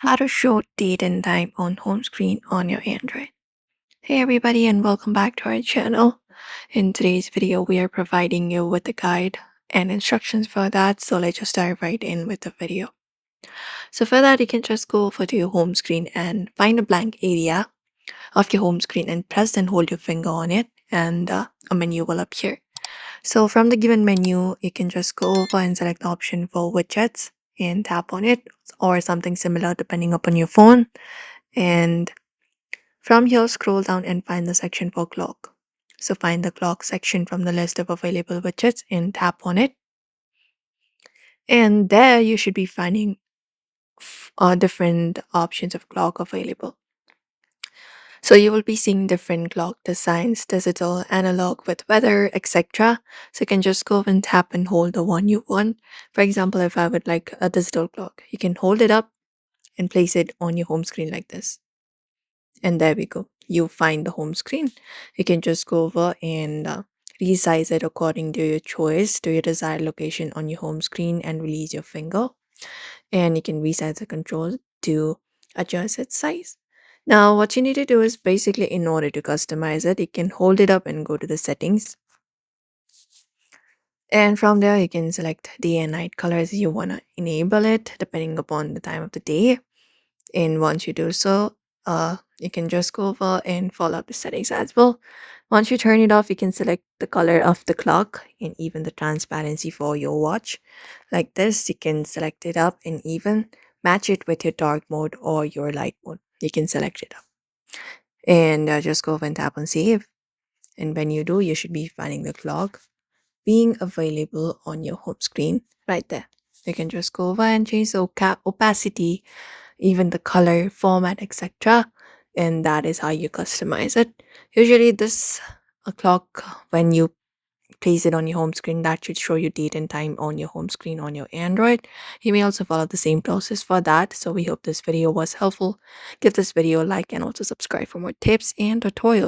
How to show date and time on home screen on your Android. Hey everybody and welcome back to our channel. In today's video, we are providing you with a guide and instructions for that. So let's just dive right in with the video. So for that, you can just go over to your home screen and find a blank area of your home screen and press and hold your finger on it and a menu will appear. So from the given menu, you can just go over and select the option for widgets and tap on it or something similar depending upon your phone. And from here, scroll down and find the section for clock. So find the clock section from the list of available widgets and tap on it. And there you should be finding different options of clock available. So you will be seeing different clock designs, digital, analog with weather, etc. So you can just go and tap and hold the one you want. For example, if I would like a digital clock, you can hold it up and place it on your home screen like this. And there we go. You find the home screen. You can just go over and resize it according to your choice, to your desired location on your home screen and release your finger. And you can resize the control to adjust its size. Now, what you need to do is basically in order to customize it, you can hold it up and go to the settings. And from there, you can select day and night colors you want to enable it depending upon the time of the day. And once you do so, you can just go over and follow up the settings as well. Once you turn it off, you can select the color of the clock and even the transparency for your watch. Like this, you can select it up and even match it with your dark mode or your light mode. You can select it up and just go over and tap on save. And when you do, you should be finding the clock being available on your home screen right there. You can just go over and change the opacity, even the color, format, etc. And that is how you customize it. Usually, this clock, when you place it on your home screen, that should show you date and time on your home screen on your Android. You may also follow the same process for that. So we hope this video was helpful. Give this video a like and also subscribe for more tips and tutorials.